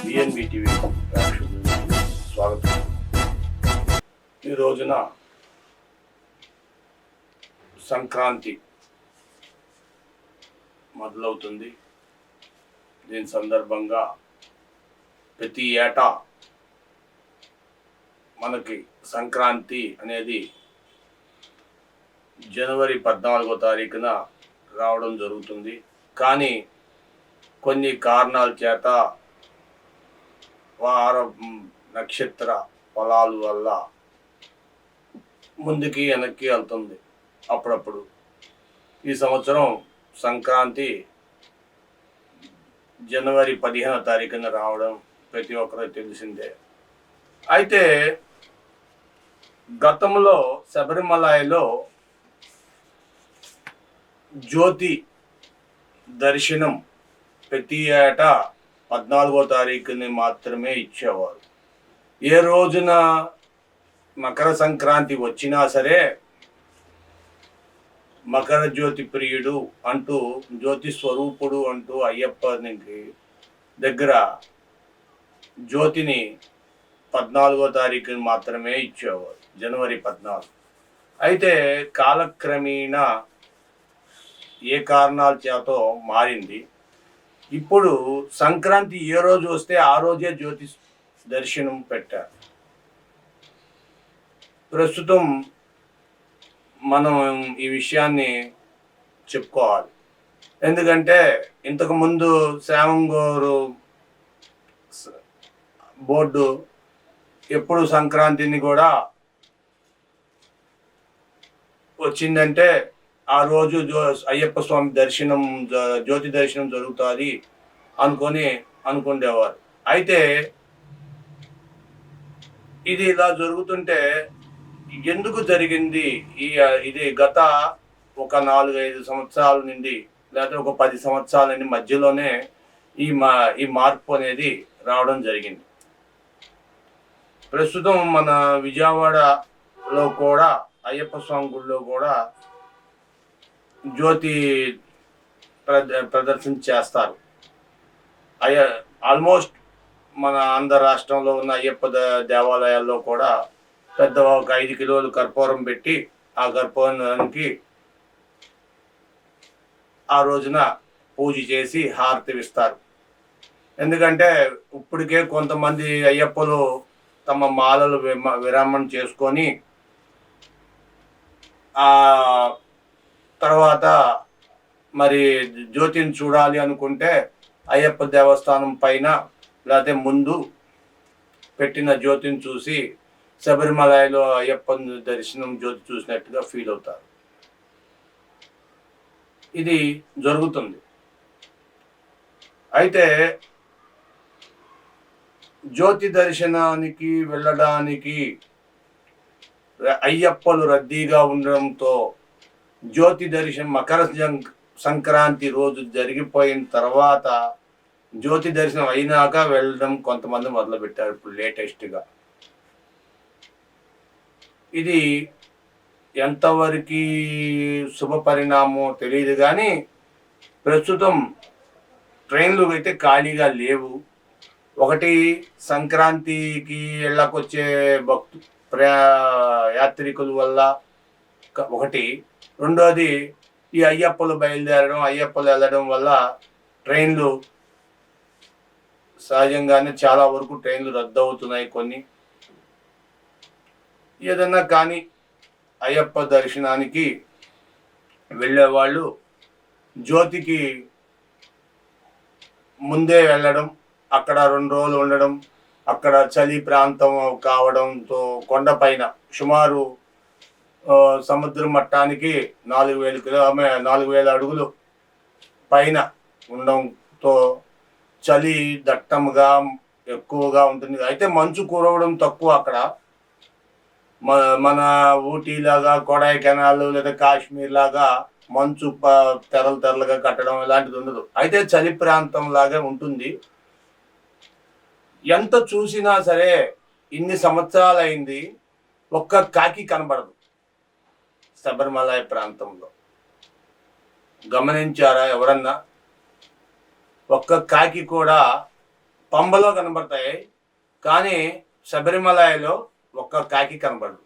BNB TV ప్రేక్షకులకు స్వాగతం. ఈ రోజున సంక్రాంతి మొదలవుతుంది. దీని సందర్భంగా ప్రతి ఏటా మనకి సంక్రాంతి అనేది జనవరి 14వ తారీఖున రావడం జరుగుతుంది. కానీ కొన్ని కారణాల చేత నక్షత్ర ఫలాల వల్ల ముందుకి వెనక్కి వెళ్తుంది. అప్పుడప్పుడు ఈ సంవత్సరం సంక్రాంతి జనవరి 15వ తారీఖున రావడం ప్రతి ఒక్కరికి తెలిసిందే. అయితే గతంలో శబరిమలలో జ్యోతి దర్శనం ప్రతి ఏటా 14వ తారీఖుని మాత్రమే ఇచ్చేవారు. ఏ రోజున మకర సంక్రాంతి వచ్చినా సరే మకర జ్యోతి ప్రియుడు అంటూ, జ్యోతి స్వరూపుడు అంటూ అయ్యప్పనికి దగ్గర జ్యోతిని 14వ తారీఖుని మాత్రమే ఇచ్చేవారు, జనవరి 14. అయితే కాలక్రమేణా ఏ కారణాల చేతో మారింది. ఇప్పుడు సంక్రాంతి ఏ రోజు వస్తే ఆ రోజే జ్యోతి దర్శనం పెట్టారు. ప్రస్తుతం మనం ఈ విషయాన్ని చెప్పుకోవాలి. ఎందుకంటే ఇంతకుముందు శ్రావంగూరు బోర్డు ఎప్పుడు సంక్రాంతిని కూడా వచ్చిందంటే ఆ రోజు అయ్యప్ప స్వామి దర్శనం, జ్యోతి దర్శనం జరుగుతుంది అనుకునేవారు. అయితే ఇది ఇలా జరుగుతుంటే ఎందుకు జరిగింది? ఇది గత ఒక 4-5 సంవత్సరాల నుండి, లేకపోతే ఒక 10 సంవత్సరాల నుండి మధ్యలోనే ఈ మార్పు అనేది రావడం జరిగింది. ప్రస్తుతం మన విజయవాడలో కూడా అయ్యప్ప స్వామి గుడిలో కూడా జ్యోతి ప్రదర్శన చేస్తారు. ఆల్మోస్ట్ మన ఆంధ్ర రాష్ట్రంలో ఉన్న అయ్యప్ప దేవాలయాల్లో కూడా పెద్ద ఒక 5 కిలోలు కర్పూరం పెట్టి ఆ కర్పూరానికి ఆ రోజున పూజ చేసి హారతి ఇస్తారు. ఎందుకంటే ఇప్పటికే కొంతమంది అయ్యప్పలు తమ మాలలు విరామం చేసుకొని ఆ తర్వాత మరి జ్యోతిని చూడాలి అనుకుంటే అయ్యప్ప దేవస్థానం పైన లేకపోతే ముందు పెట్టిన జ్యోతిని చూసి శబరిమలలో అయ్యప్ప దర్శనం జ్యోతి చూసినట్టుగా ఫీల్ అవుతారు. ఇది జరుగుతుంది. అయితే జ్యోతి దర్శనానికి వెళ్ళడానికి అయ్యప్పలు రద్దీగా ఉండడంతో జ్యోతి దర్శనం మకర సంక్రాంతి రోజు జరిగిపోయిన తర్వాత జ్యోతి దర్శనం అయినాక వెళ్ళడం కొంతమంది మొదలుపెట్టారు ఇప్పుడు లేటెస్ట్గా. ఇది ఎంతవరకు శుభ పరిణామో తెలియదు కానీ ప్రస్తుతం ట్రైన్లు అయితే ఖాళీగా లేవు. ఒకటి సంక్రాంతికి ఇళ్ళకొచ్చే యాత్రికుల వల్ల ఒకటి, రెండోది ఈ అయ్యప్పలు బయలుదేరడం, అయ్యప్పలు వెళ్ళడం వల్ల ట్రైన్లు సహజంగానే చాలా వరకు ట్రైన్లు రద్దు అవుతున్నాయి. కొన్ని ఏదన్నా కానీ అయ్యప్ప దర్శనానికి వెళ్ళేవాళ్ళు జ్యోతికి ముందే వెళ్ళడం, అక్కడ 2 రోజులు ఉండడం, అక్కడ చలి ప్రాంతం కావడంతో కొండపైన సుమారు సముద్ర మట్టానికి 4,000 అడుగులు పైన ఉండడంతో చలి దట్టముగా ఎక్కువగా ఉంటుంది. అయితే మంచు కురవడం తక్కువ అక్కడ. మన ఊటీలాగా, కొడైకెనాల్ లేదా కాశ్మీర్ లాగా మంచు తెరలుగా కట్టడం ఇలాంటిది ఉండదు. అయితే చలి ప్రాంతం లాగా ఉంటుంది. ఎంత చూసినా సరే ఇన్ని సంవత్సరాలు అయింది, ఒక్క కాకి కనబడదు శబరిమల ప్రాంతంలో. గమనించారా ఎవరన్నా? ఒక్క కాకి కూడా పంబలో కనబడతాయి, కానీ శబరిమలలో ఒక్క కాకి కనబడదు.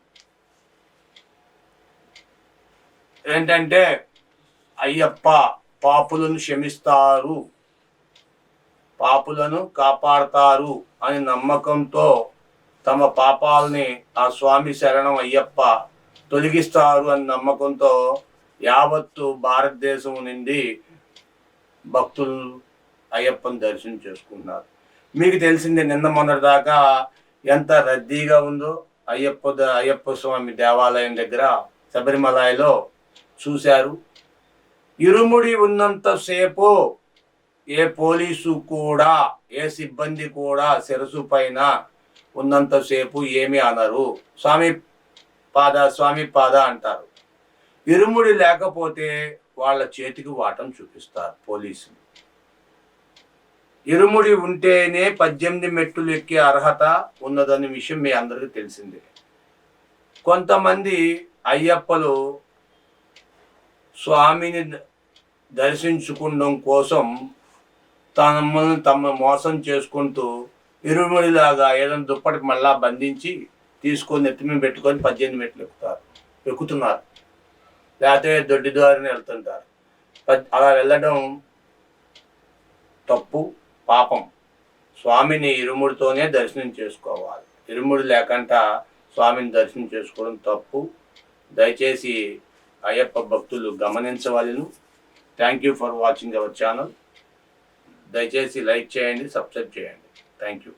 ఏంటంటే అయ్యప్ప పాపులను క్షమిస్తారు, పాపులను కాపాడతారు అని నమ్మకంతో తమ పాపాలని ఆ స్వామి శరణం అయ్యప్ప తొలగిస్తారు అని నమ్మకంతో యావత్తు భారతదేశం నుండి భక్తులు అయ్యప్పని దర్శనం చేసుకుంటున్నారు. మీకు తెలిసిందే, నిన్న మొన్నటి దాకా ఎంత రద్దీగా ఉందో అయ్యప్ప స్వామి దేవాలయం దగ్గర శబరిమలలో చూశారు. ఇరుముడి ఉన్నంతసేపు ఏ పోలీసు కూడా, ఏ సిబ్బంది కూడా శిరసు పైన ఉన్నంతసేపు ఏమి అనరు. స్వామి పాద అంటారు. ఇరుముడి లేకపోతే వాళ్ళ చేతికి వాటం చూపిస్తారు పోలీసులు. ఇరుముడి ఉంటేనే 18 మెట్టులు ఎక్కే అర్హత ఉన్నదనే విషయం మీ అందరికీ తెలిసిందే. కొంతమంది అయ్యప్పలు స్వామిని దర్శించుకోవడం కోసం తమ మోసం చేసుకుంటూ ఇరుముడిలాగా ఏదైనా దుప్పటి మళ్ళా బంధించి తీసుకొని నెత్తిమీద పెట్టుకొని 18 మెట్లు ఎక్కుతున్నారు, లేకపోతే దొడ్డి ద్వారానే వెళ్తుంటారు. అలా వెళ్ళడం తప్పు, పాపం. స్వామిని ఇరుముడితోనే దర్శనం చేసుకోవాలి. ఇరుముడి లేకుండా స్వామిని దర్శనం చేసుకోవడం తప్పు. దయచేసి అయ్యప్ప భక్తులు గమనించవలెను. Thank you for watching our channel. దయచేసి లైక్ చేయండి, సబ్స్క్రైబ్ చేయండి. Thank you.